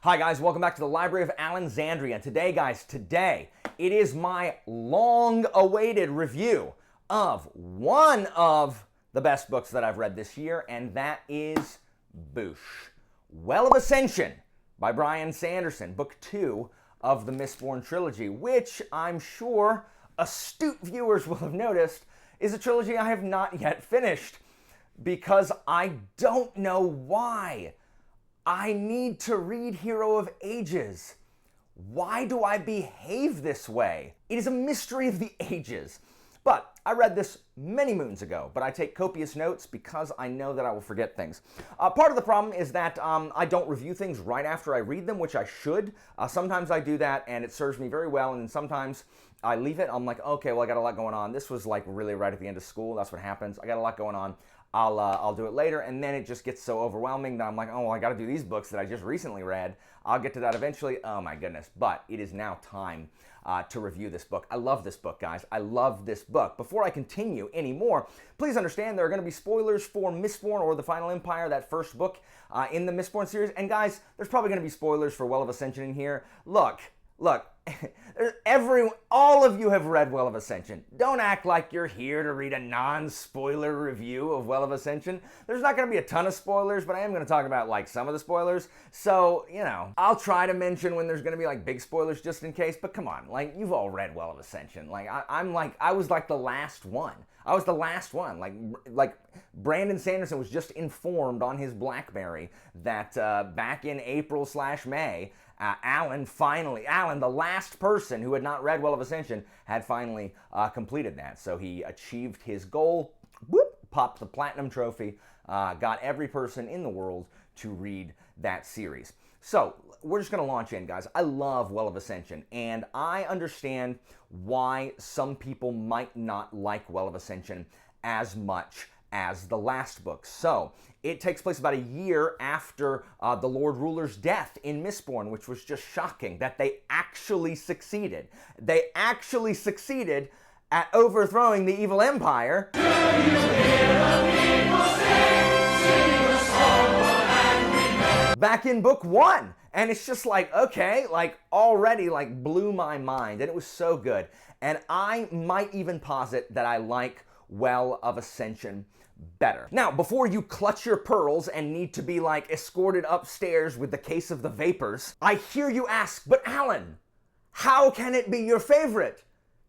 Hi guys, welcome back to the Library of Alexandria. Today guys, it is my long-awaited review of one of the best books that I've read this year, and that is Boosh, Well of Ascension by Bryan Sanderson, book 2 of the Mistborn trilogy, which I'm sure astute viewers will have noticed is a trilogy I have not yet finished, because I don't know why. I need to read Hero of Ages. Why do I behave this way? It is a mystery of the ages. But I read this many moons ago, but I take copious notes because I know that I will forget things. Part of the problem is that I don't review things right after I read them, which I should. Sometimes I do that and it serves me very well, and sometimes I leave it. I'm like, okay, well, I got a lot going on. This was like really right at the end of school. That's what happens. I got a lot going on. I'll do it later, and then it just gets so overwhelming that I'm like, oh, well, I got to do these books that I just recently read. I'll get to that eventually. Oh my goodness. But it is now time to review this book. I love this book, guys. I love this book. Before I continue anymore, please understand there are going to be spoilers for Mistborn, or The Final Empire, that first book in the Mistborn series. And guys, there's probably going to be spoilers for Well of Ascension in here. Look, all of you have read Well of Ascension. Don't act like you're here to read a non-spoiler review of Well of Ascension. There's not going to be a ton of spoilers, but I am going to talk about like some of the spoilers. So, you know, I'll try to mention when there's going to be like big spoilers just in case, but come on, like you've all read Well of Ascension. Like I was like the last one. I was the last one. Like Brandon Sanderson was just informed on his BlackBerry that back in April/May, Alan, the last person who had not read Well of Ascension, had finally completed that. So he achieved his goal, popped the platinum trophy, got every person in the world to read that series. So we're just going to launch in, guys. I love Well of Ascension, and I understand why some people might not like Well of Ascension as much as the last book. So it takes place about a year after the Lord Ruler's death in Mistborn, which was just shocking that they actually succeeded. They actually succeeded at overthrowing the evil empire. Back in book 1. And it's just like, okay, like already like blew my mind, and it was so good. And I might even posit that I like Well of Ascension better. Now, before you clutch your pearls and need to be like escorted upstairs with the case of the vapors, I hear you ask, but Alan, how can it be your favorite?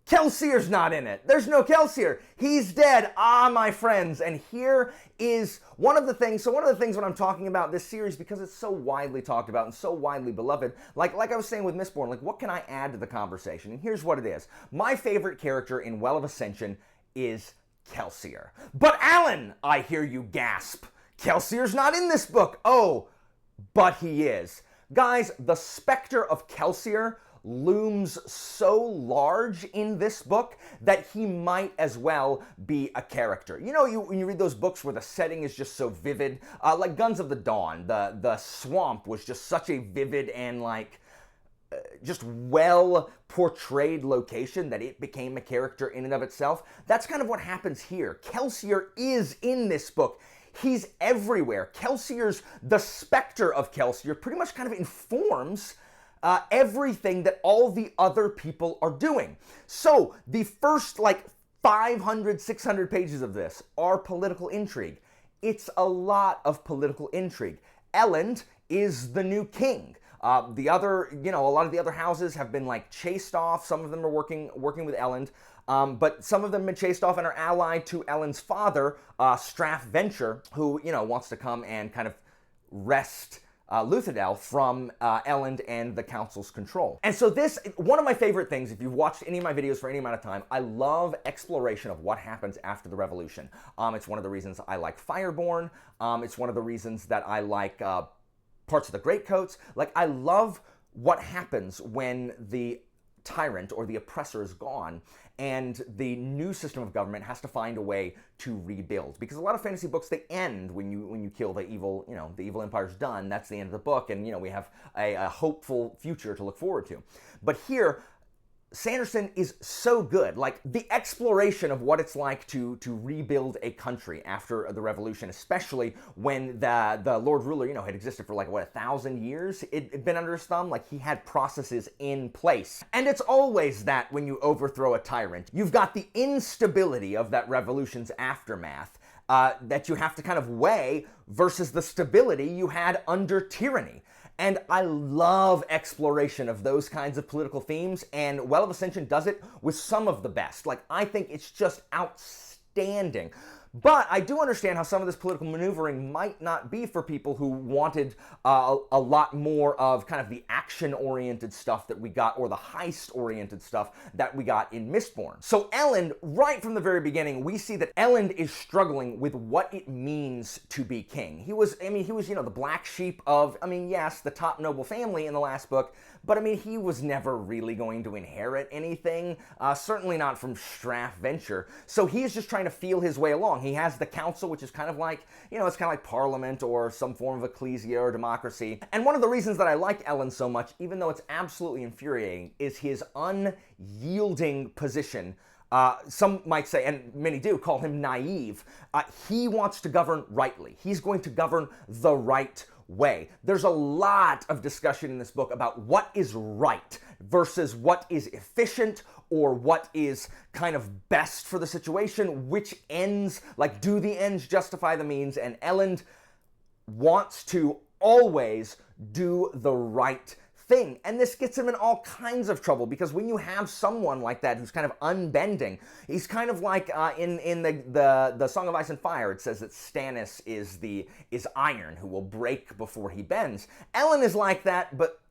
Kelsier's not in it. There's no Kelsier. He's dead. Ah, my friends. And here is one of the things. So one of the things when I'm talking about this series, because it's so widely talked about and so widely beloved, like I was saying with Mistborn, like what can I add to the conversation? And here's what it is. My favorite character in Well of Ascension is Kelsier. But Alan, I hear you gasp. Kelsier's not in this book. Oh, but he is. Guys, the specter of Kelsier looms so large in this book that he might as well be a character. You know, when you read those books where the setting is just so vivid, like Guns of the Dawn, the swamp was just such a vivid and like just well portrayed location that it became a character in and of itself. That's kind of what happens here. Kelsier is in this book. He's everywhere. The specter of Kelsier pretty much kind of informs everything that all the other people are doing. So the first like 500, 600 pages of this are political intrigue. It's a lot of political intrigue. Elend is the new king. A lot of the other houses have been like chased off. Some of them are working with Elend, but some of them have been chased off and are allied to Elend's father, Straff Venture, who, you know, wants to come and kind of wrest Luthadel from Elend and the Council's control. And so this, one of my favorite things, if you've watched any of my videos for any amount of time, I love exploration of what happens after the revolution. It's one of the reasons I like Fireborn. It's one of the reasons that I like parts of the Greatcoats. Like, I love what happens when the tyrant or the oppressor is gone and the new system of government has to find a way to rebuild, because a lot of fantasy books, they end when you kill the evil, the evil empire's done. That's the end of the book, and we have a hopeful future to look forward to. But here, Sanderson is so good. Like, the exploration of what it's like to rebuild a country after the revolution, especially when the Lord Ruler, had existed for 1,000 years. It'd been under his thumb. Like, he had processes in place. And it's always that when you overthrow a tyrant, you've got the instability of that revolution's aftermath that you have to kind of weigh versus the stability you had under tyranny. And I love exploration of those kinds of political themes, and Well of Ascension does it with some of the best. Like, I think it's just outstanding. But I do understand how some of this political maneuvering might not be for people who wanted a lot more of kind of the action-oriented stuff that we got, or the heist-oriented stuff that we got in Mistborn. So Elend, right from the very beginning, we see that Elend is struggling with what it means to be king. He was, the black sheep of, yes, the top noble family in the last book, but he was never really going to inherit anything, certainly not from Straff Venture. So he's just trying to feel his way along. He has the council, which is kind of like, it's kind of like parliament or some form of ecclesia or democracy. And one of the reasons that I like Elend so much, even though it's absolutely infuriating, is his unyielding position. Some might say, and many do, call him naive. He wants to govern rightly. He's going to govern the right way. There's a lot of discussion in this book about what is right versus what is efficient or what is kind of best for the situation, which ends, do the ends justify the means, and Elend wants to always do the right thing. And this gets him in all kinds of trouble, because when you have someone like that who's kind of unbending, he's kind of like in the Song of Ice and Fire, it says that Stannis is iron who will break before he bends. Elend is like that, but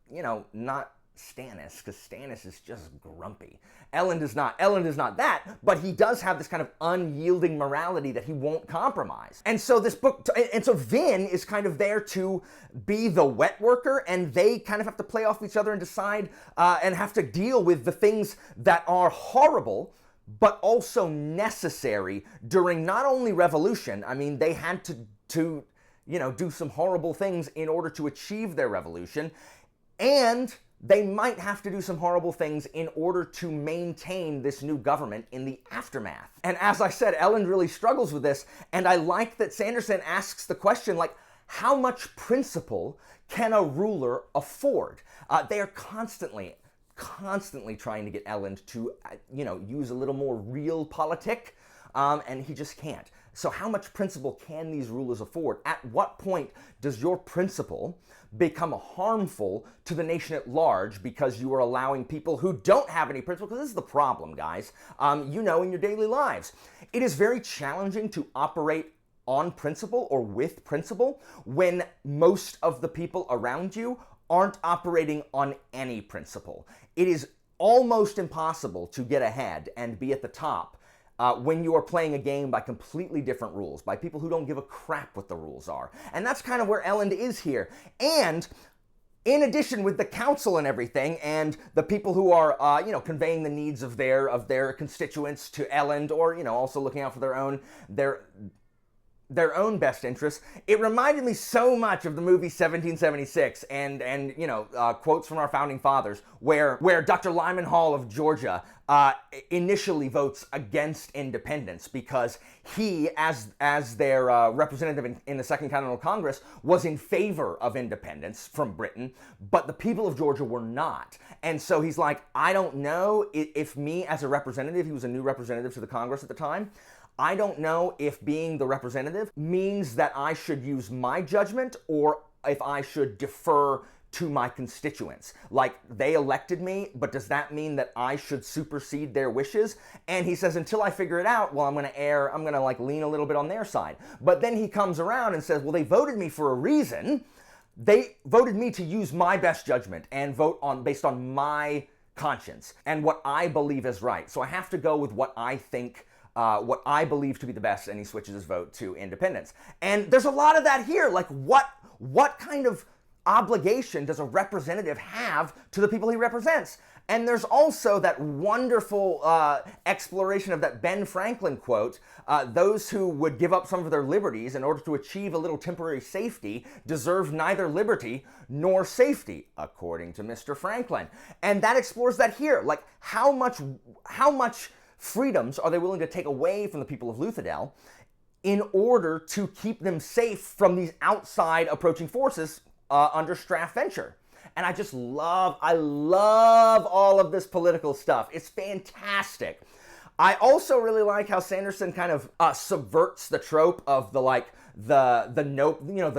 not Stannis, because Stannis is just grumpy. Elend is not that, but he does have this kind of unyielding morality that he won't compromise. And so this book, and so Vin is kind of there to be the wet worker, and they kind of have to play off each other and decide and have to deal with the things that are horrible, but also necessary during not only revolution. They had to do some horrible things in order to achieve their revolution, and they might have to do some horrible things in order to maintain this new government in the aftermath. And as I said, Elend really struggles with this, and I like that Sanderson asks the question, how much principle can a ruler afford? They are constantly trying to get Elend to, use a little more realpolitik, and he just can't. So how much principle can these rulers afford? At what point does your principle become harmful to the nation at large because you are allowing people who don't have any principle? Because this is the problem, guys. In your daily lives, it is very challenging to operate on principle or with principle when most of the people around you aren't operating on any principle. It is almost impossible to get ahead and be at the top when you are playing a game by completely different rules, by people who don't give a crap what the rules are. And that's kind of where Elend is here. And in addition, with the council and everything, and the people who are, conveying the needs of their constituents to Elend, or, also looking out for their own best interests, it reminded me so much of the movie 1776 and quotes from our founding fathers, where Dr. Lyman Hall of Georgia initially votes against independence because he, as their representative in the Second Continental Congress, was in favor of independence from Britain, but the people of Georgia were not. And so he's like, I don't know if me as a representative, he was a new representative to the Congress at the time, I don't know if being the representative means that I should use my judgment or if I should defer to my constituents. They elected me, but does that mean that I should supersede their wishes? And he says, until I figure it out, well, I'm going to lean a little bit on their side. But then he comes around and says, well, they voted me for a reason. They voted me to use my best judgment and vote based on my conscience and what I believe is right. So I have to go with what I think, what I believe to be the best, and he switches his vote to independence. And there's a lot of that here. What kind of obligation does a representative have to the people he represents? And there's also that wonderful exploration of that Ben Franklin quote, those who would give up some of their liberties in order to achieve a little temporary safety deserve neither liberty nor safety, according to Mr. Franklin. And that explores that here. Like, how much freedoms are they willing to take away from the people of Luthadel in order to keep them safe from these outside approaching forces under Strath Venture? And I love all of this political stuff. It's fantastic. I also really like how Sanderson kind of subverts the trope of the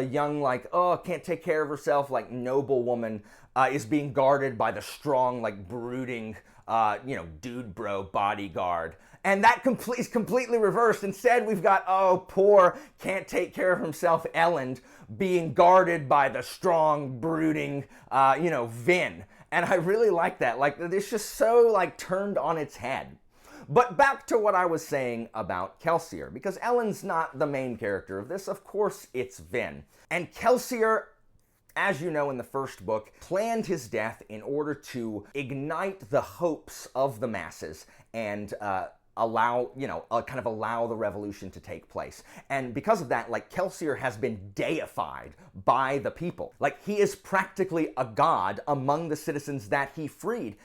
young, like, oh, can't take care of herself, like, noble woman is being guarded by the strong, like, brooding, dude bro bodyguard. And that is completely reversed. Instead, we've got, oh, poor, can't take care of himself Elend being guarded by the strong, brooding, Vin. And I really like that. Like, it's just so, like, turned on its head. But back to what I was saying about Kelsier, because Elend's not the main character of this. Of course, it's Vin. And Kelsier, as you know in the first book, planned his death in order to ignite the hopes of the masses and allow the revolution to take place. And because of that, like, Kelsier has been deified by the people. Like, he is practically a god among the citizens that he freed.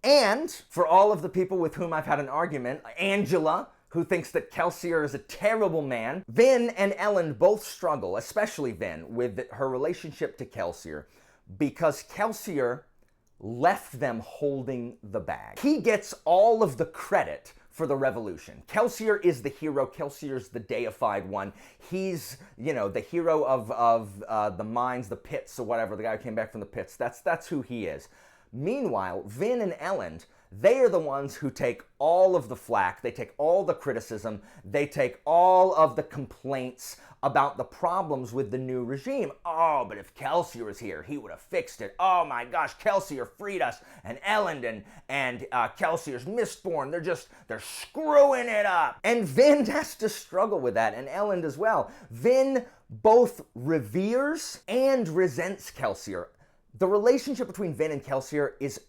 And for all of the people with whom I've had an argument, Angela, who thinks that Kelsier is a terrible man, Vin and Elend both struggle, especially Vin, with her relationship to Kelsier, because Kelsier left them holding the bag. He gets all of the credit for the revolution. Kelsier is the hero. Kelsier's the deified one. He's, the hero of the mines, the pits, or whatever, the guy who came back from the pits. That's who he is. Meanwhile, Vin and Elend, they are the ones who take all of the flack, they take all the criticism, they take all of the complaints about the problems with the new regime. Oh, but if Kelsier was here, he would have fixed it. Oh my gosh, Kelsier freed us, and Elend and Kelsier's Mistborn, they're screwing it up. And Vin has to struggle with that, and Elend as well. Vin both reveres and resents Kelsier. The relationship between Vin and Kelsier is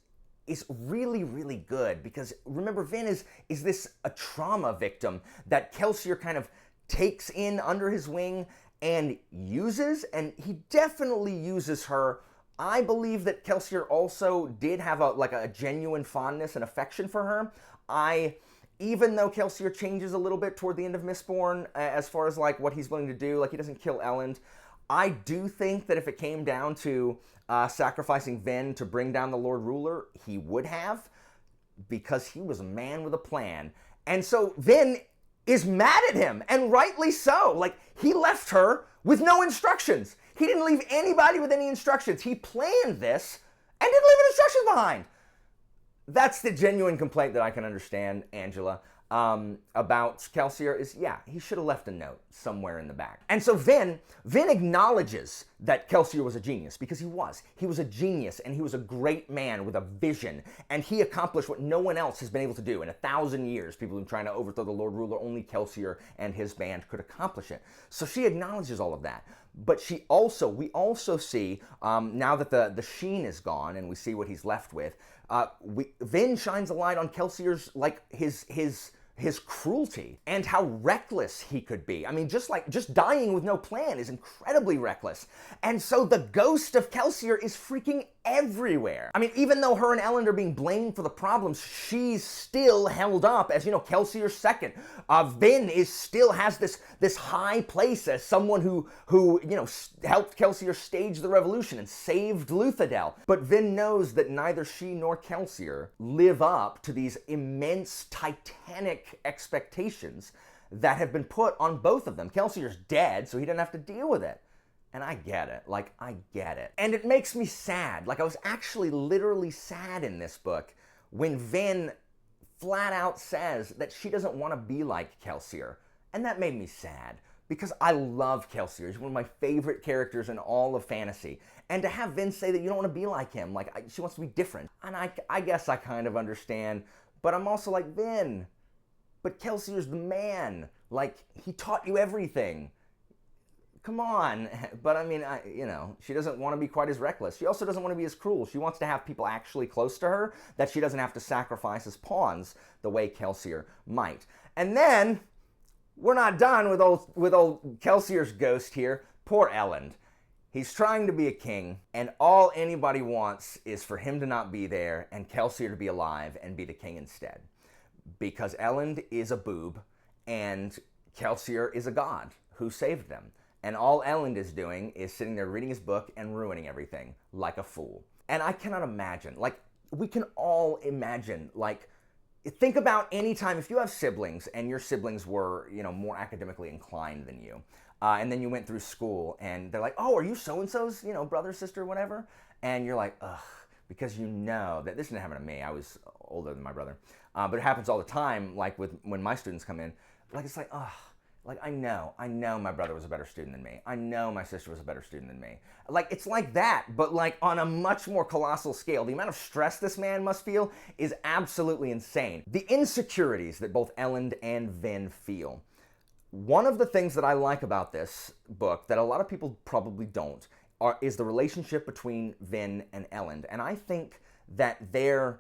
really, really good, because remember, Vin is a trauma victim that Kelsier kind of takes in under his wing and uses, and he definitely uses her. I believe that Kelsier also did have a genuine fondness and affection for her. Even though Kelsier changes a little bit toward the end of Mistborn as far as like what he's willing to do, like he doesn't kill Elend, I do think that if it came down to sacrificing Vin to bring down the Lord Ruler, he would have, because he was a man with a plan. And so Vin is mad at him, and rightly so. Like, he left her with no instructions. He didn't leave anybody with any instructions. He planned this and didn't leave any instructions behind. That's the genuine complaint that I can understand, Angela, about Kelsier is, yeah, he should have left a note somewhere in the back. And so Vin acknowledges that Kelsier was a genius, because he was. He was a genius, and he was a great man with a vision, and he accomplished what no one else has been able to do. In 1,000 years, people have been trying to overthrow the Lord Ruler, only Kelsier and his band could accomplish it. So she acknowledges all of that. But we also see, now that the sheen is gone and we see what he's left with, Vin shines a light on Kelsier's, like, his cruelty and how reckless he could be. I mean, just dying with no plan is incredibly reckless. And so the ghost of Kelsier is freaking everywhere. I mean, even though her and Elend are being blamed for the problems, she's still held up as, Kelsier's second. Vin still has this high place as someone who helped Kelsier stage the revolution and saved Luthadel. But Vin knows that neither she nor Kelsier live up to these immense, titanic expectations that have been put on both of them. Kelsier's dead, so he doesn't have to deal with it. And I get it. Like, I get it. And it makes me sad. Like, I was actually literally sad in this book when Vin flat out says that she doesn't want to be like Kelsier. And that made me sad, because I love Kelsier. He's one of my favorite characters in all of fantasy. And to have Vin say that you don't want to be like him, like, she wants to be different. And I guess I kind of understand. But I'm also like, Vin, but Kelsier's the man. Like, he taught you everything. come on. But I mean, she doesn't want to be quite as reckless. She also doesn't want to be as cruel. She wants to have people actually close to her that she doesn't have to sacrifice as pawns the way Kelsier might. And then, we're not done with old Kelsier's ghost here. Poor Elend. He's trying to be a king, and all anybody wants is for him to not be there and Kelsier to be alive and be the king instead. Because Elend is a boob, and Kelsier is a god who saved them. And all Elend is doing is sitting there reading his book and ruining everything like a fool. And I cannot imagine, we can all imagine, think about any time, if you have siblings and your siblings were, more academically inclined than you, and then you went through school and they're like, oh, are you so-and-so's, brother, sister, whatever? And you're like, ugh, because you know that this didn't happen to me. I was older than my brother. But it happens all the time, when my students come in, it's like, ugh. I know my brother was a better student than me. I know my sister was a better student than me. It's like that, but on a much more colossal scale. The amount of stress this man must feel is absolutely insane. The insecurities that both Elend and Vin feel. One of the things that I like about this book that a lot of people probably don't is the relationship between Vin and Elend. And I think that their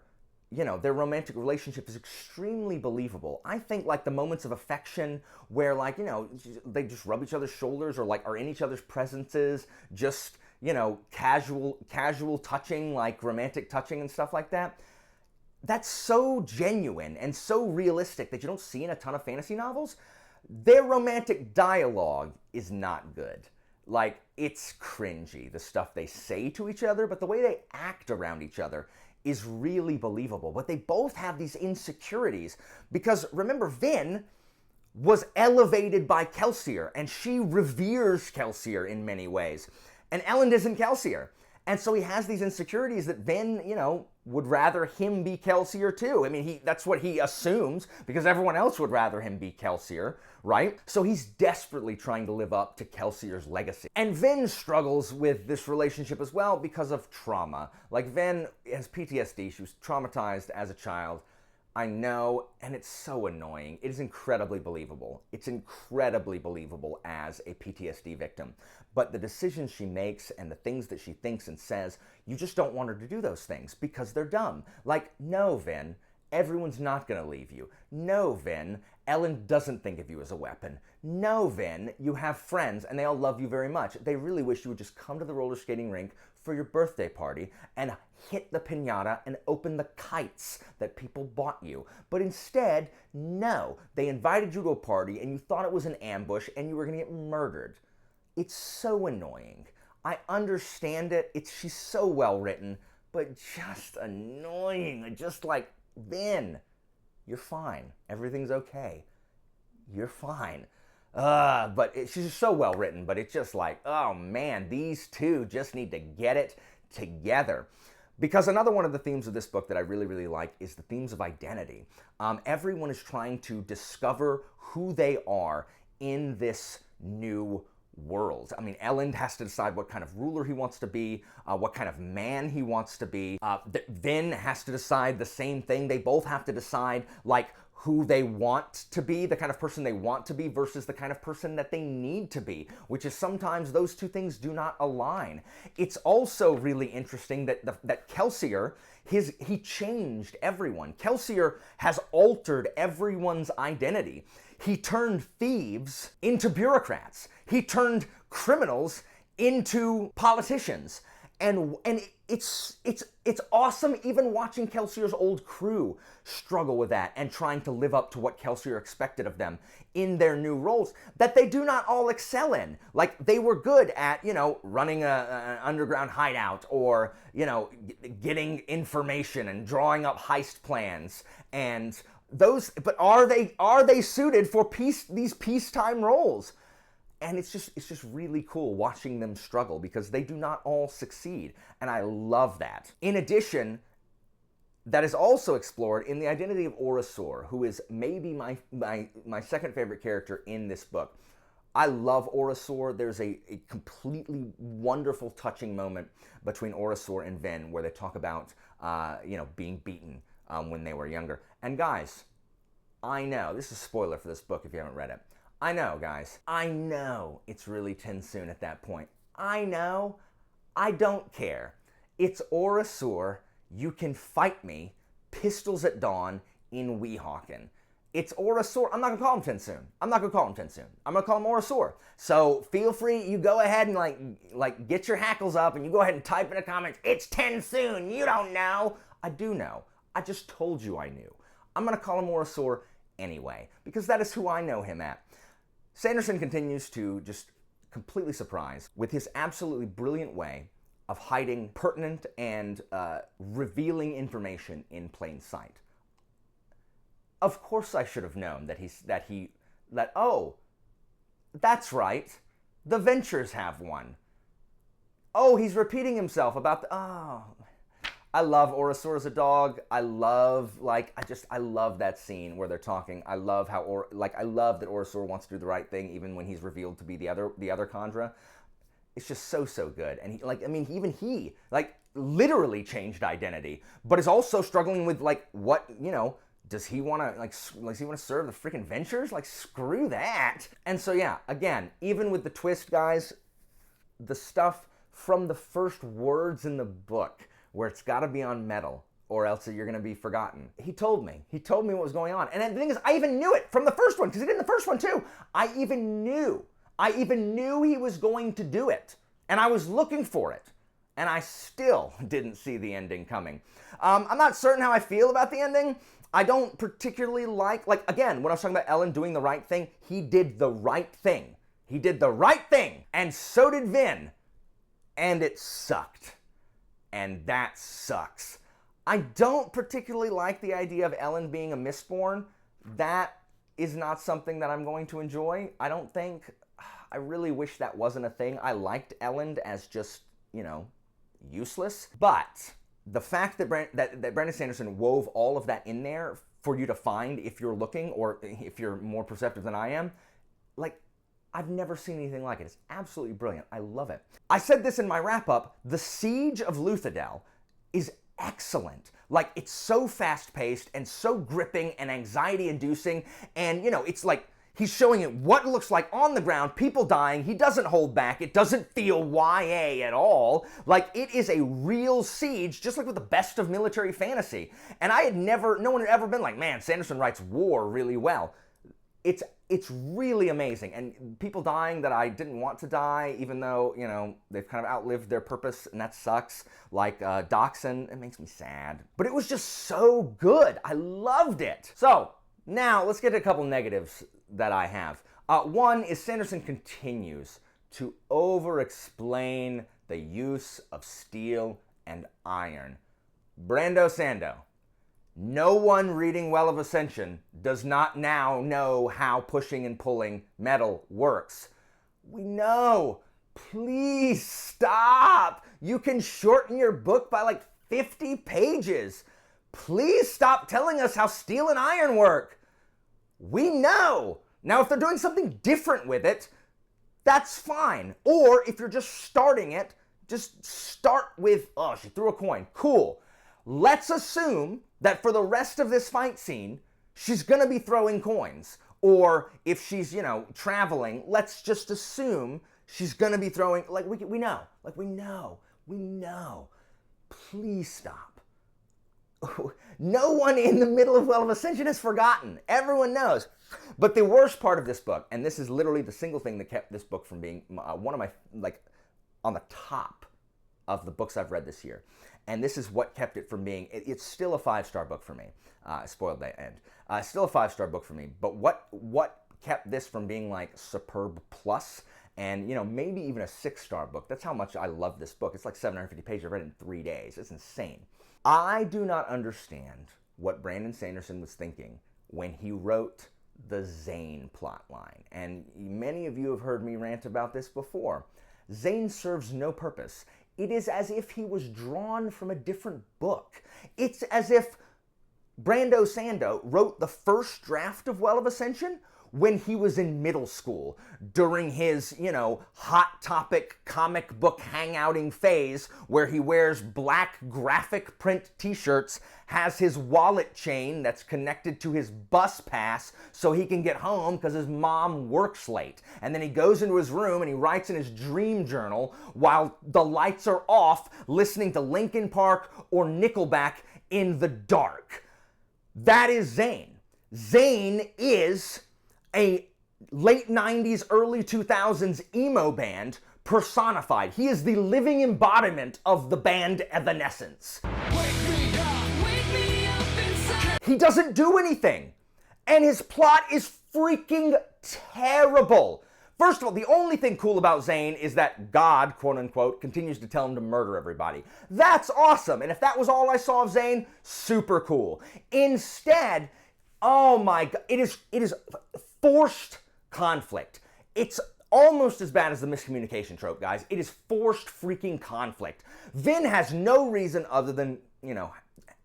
romantic relationship is extremely believable. I think the moments of affection where they just rub each other's shoulders or are in each other's presences, just, casual touching, romantic touching and stuff like that. That's so genuine and so realistic that you don't see in a ton of fantasy novels. Their romantic dialogue is not good. It's cringy, the stuff they say to each other, but the way they act around each other is really believable. But they both have these insecurities because, remember, Vin was elevated by Kelsier, and she reveres Kelsier in many ways. And Elend isn't Kelsier. And so he has these insecurities that Vin, would rather him be Kelsier too. I mean, that's what he assumes, because everyone else would rather him be Kelsier, right? So he's desperately trying to live up to Kelsier's legacy. And Vin struggles with this relationship as well because of trauma. Vin has PTSD. She was traumatized as a child. I know, and it's so annoying. It is incredibly believable. It's incredibly believable as a PTSD victim. But the decisions she makes and the things that she thinks and says, you just don't want her to do those things because they're dumb. No, Vin, everyone's not going to leave you. No, Vin, Elend doesn't think of you as a weapon. No, Vin, you have friends and they all love you very much. They really wish you would just come to the roller skating rink for your birthday party and hit the piñata and open the kites that people bought you. But instead, no, they invited you to a party and you thought it was an ambush and you were going to get murdered. It's so annoying. I understand it. She's so well written, but just annoying. Just Vin, you're fine. Everything's okay. You're fine. But she's so well written, but it's just oh man, these two just need to get it together. Because another one of the themes of this book that I really, really like is the themes of identity. Everyone is trying to discover who they are in this new world. I mean, Elend has to decide what kind of ruler he wants to be, what kind of man he wants to be. Vin has to decide the same thing. They both have to decide, who they want to be, the kind of person they want to be versus the kind of person that they need to be, which is sometimes those two things do not align. It's also really interesting that Kelsier, he changed everyone. Kelsier has altered everyone's identity. He turned thieves into bureaucrats. He turned criminals into politicians. And it's awesome even watching Kelsier's old crew struggle with that and trying to live up to what Kelsier expected of them in their new roles that they do not all excel in. They were good at, running an underground hideout or, getting information and drawing up heist plans and those, but are they suited for these peacetime roles? And it's just really cool watching them struggle because they do not all succeed. And I love that. In addition, that is also explored in the identity of Orasor, who is maybe my second favorite character in this book. I love Orasor. There's a completely wonderful, touching moment between Orasor and Vin where they talk about, being beaten when they were younger. And guys, I know, this is a spoiler for this book if you haven't read it. I know, guys. I know it's really soon at that point. I know. I don't care. It's Orasur. You can fight me. Pistols at dawn in Weehawken. It's Orasur. I'm not going to call him Tensoon. I'm not going to call him Tensoon. I'm going to call him Orasur. So feel free. You go ahead and like get your hackles up and you go ahead and type in the comments, it's Tensoon. You don't know. I do know. I just told you I knew. I'm going to call him Orasur anyway, because that is who I know him at. Sanderson continues to just completely surprise with his absolutely brilliant way of hiding pertinent and revealing information in plain sight. Of course I should have known oh, that's right, the Ventures have one. Oh, he's repeating himself about I love Orasur as a dog. I love that scene where they're talking. I love I love that Orasur wants to do the right thing even when he's revealed to be the other Khandra. It's just so good. And he literally changed identity, but is also struggling with does he want to serve the freaking Ventures? Like, screw that. And so yeah, again, even with the twist, guys, the stuff from the first words in the book where it's got to be on metal or else you're going to be forgotten. He told me what was going on. And the thing is, I even knew it from the first one, because he did in the first one too. I even knew he was going to do it. And I was looking for it. And I still didn't see the ending coming. I'm not certain how I feel about the ending. I don't particularly like, again, when I was talking about Ellen doing the right thing, he did the right thing. He did the right thing. And so did Vin. And it sucked. And that sucks. I don't particularly like the idea of Ellen being a Mistborn. That is not something that I'm going to enjoy. I don't think. I really wish that wasn't a thing. I liked Ellen as just, useless. But the fact that Brandon Sanderson wove all of that in there for you to find if you're looking or if you're more perceptive than I am, I've never seen anything like it. It's absolutely brilliant. I love it. I said this in my wrap-up. The Siege of Luthadel is excellent. It's so fast-paced and so gripping and anxiety-inducing. And, it's like he's showing it what it looks like on the ground, people dying. He doesn't hold back. It doesn't feel YA at all. It is a real siege, just like with the best of military fantasy. And no one had ever been like, man, Sanderson writes war really well. It's really amazing, and people dying that I didn't want to die, even though, they've kind of outlived their purpose, and that sucks, like Doxson. It makes me sad. But it was just so good. I loved it. So, now let's get to a couple negatives that I have. One is Sanderson continues to over-explain the use of steel and iron. Brando Sando. No one reading Well of Ascension does not now know how pushing and pulling metal works. We know. Please stop. You can shorten your book by 50 pages. Please stop telling us how steel and iron work. We know. Now, if they're doing something different with it, that's fine. Or if you're just starting it, just start with, oh, she threw a coin. Cool. Let's assume that for the rest of this fight scene, she's going to be throwing coins. Or if she's, traveling, let's just assume she's going to be throwing, we know. Please stop. No one in the middle of Well of Ascension has forgotten. Everyone knows. But the worst part of this book, and this is literally the single thing that kept this book from being one of my, on the top of the books I've read this year. And this is what kept it from being, it's still a 5-star book for me. Spoiled that end. Still a 5-star book for me. But what kept this from being superb plus and, maybe even a 6-star book? That's how much I love this book. It's 750 pages. I read it in 3 days. It's insane. I do not understand what Brandon Sanderson was thinking when he wrote the Zane plotline. And many of you have heard me rant about this before. Zane serves no purpose. It is as if he was drawn from a different book. It's as if Brando Sando wrote the first draft of Well of Ascension when he was in middle school during his, hot topic comic book hangouting phase where he wears black graphic print t-shirts, has his wallet chain that's connected to his bus pass so he can get home because his mom works late. And then he goes into his room and he writes in his dream journal while the lights are off, listening to Linkin Park or Nickelback in the dark. That is Zane. Zane is a late 90s, early 2000s emo band personified. He is the living embodiment of the band Evanescence. Wake me up inside. He doesn't do anything, and his plot is freaking terrible. First of all, the only thing cool about Zane is that God, quote unquote, continues to tell him to murder everybody. That's awesome, and if that was all I saw of Zane, super cool. Instead, oh my God, it is forced conflict. It's almost as bad as the miscommunication trope, guys. It is forced freaking conflict. Vin has no reason other than,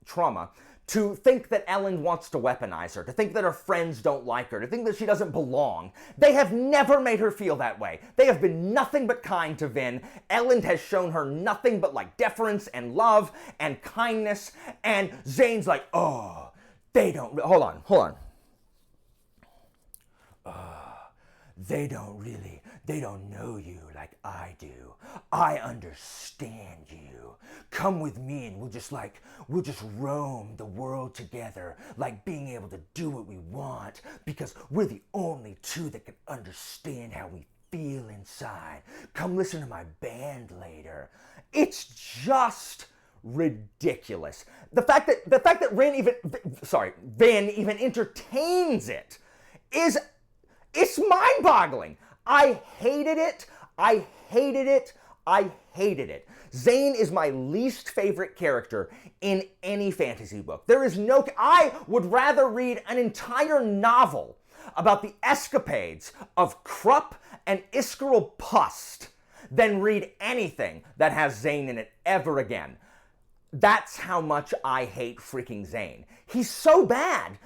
trauma to think that Ellen wants to weaponize her, to think that her friends don't like her, to think that she doesn't belong. They have never made her feel that way. They have been nothing but kind to Vin. Ellen has shown her nothing but deference and love and kindness, and Zane's like, oh, they don't, hold on. They don't know you like I do. I understand you. Come with me and we'll just roam the world together, being able to do what we want, because we're the only two that can understand how we feel inside. Come listen to my band later. It's just ridiculous. The fact that Vin even entertains it it's mind-boggling. I hated it. Zane is my least favorite character in any fantasy book. I would rather read an entire novel about the escapades of Krupp and Iskerl Pust than read anything that has Zane in it ever again. That's how much I hate freaking Zane. He's so bad,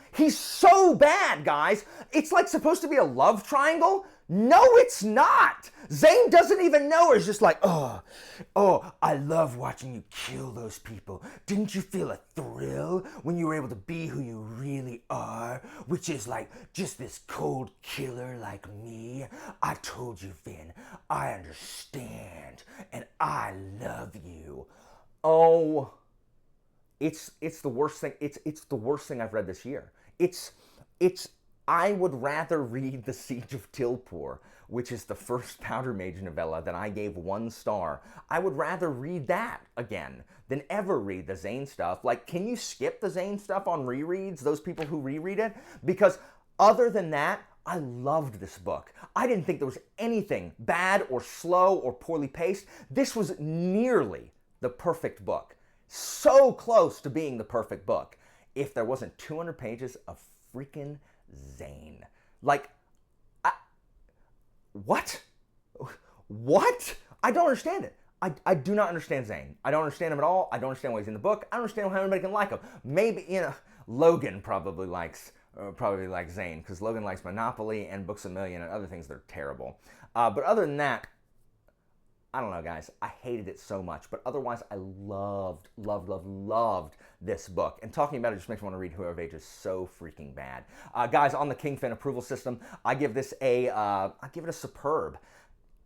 guys. It's supposed to be a love triangle. No, it's not. Zane doesn't even know her. He's just oh, I love watching you kill those people. Didn't you feel a thrill when you were able to be who you really are? Which is just this cold killer like me. I told you, Vin, I understand, and I love you. Oh, it's the worst thing. It's the worst thing I've read this year. I would rather read The Siege of Tilpur, which is the first Powder Mage novella that I gave 1 star. I would rather read that again than ever read the Zane stuff. Can you skip the Zane stuff on rereads, those people who reread it? Because other than that, I loved this book. I didn't think there was anything bad or slow or poorly paced. This was nearly the perfect book. So close to being the perfect book. If there wasn't 200 pages of freaking Zane. What? I don't understand it. I do not understand Zane. I don't understand him at all. I don't understand why he's in the book. I don't understand how anybody can like him. Maybe, Logan probably likes Zane, because Logan likes Monopoly and Books A Million and other things that are terrible. But other than that, I don't know, guys. I hated it so much, but otherwise I loved this book. And talking about it just makes me want to read Hero of Ages so freaking bad. Guys, on the Kingfin approval system, I give it a superb.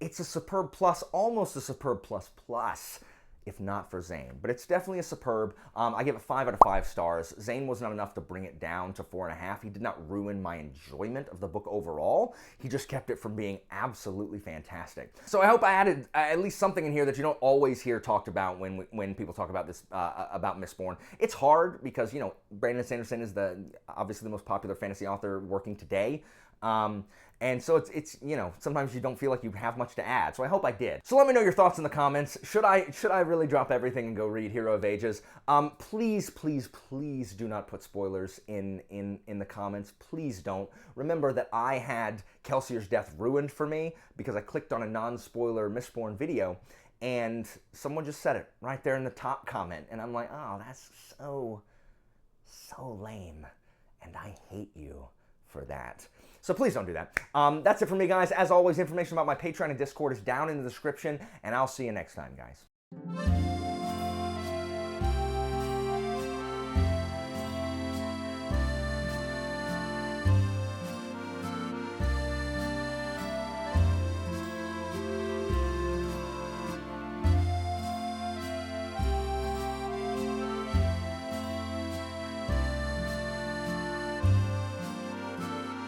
It's a superb plus, almost a superb plus plus, if not for Zane. But it's definitely a superb. I give it 5 out of 5 stars. Zane was not enough to bring it down to 4.5. He did not ruin my enjoyment of the book overall. He just kept it from being absolutely fantastic. So I hope I added at least something in here that you don't always hear talked about when people talk about this, about Mistborn. It's hard because, Brandon Sanderson is obviously the most popular fantasy author working today. And so it's sometimes you don't feel like you have much to add. So I hope I did. So let me know your thoughts in the comments. Should I really drop everything and go read Hero of Ages? Please do not put spoilers in the comments. Please don't. Remember that I had Kelsier's death ruined for me because I clicked on a non-spoiler Mistborn video and someone just said it right there in the top comment. And I'm like, oh, that's so lame. And I hate you for that. So please don't do that. That's it for me, guys. As always, information about my Patreon and Discord is down in the description, and I'll see you next time, guys.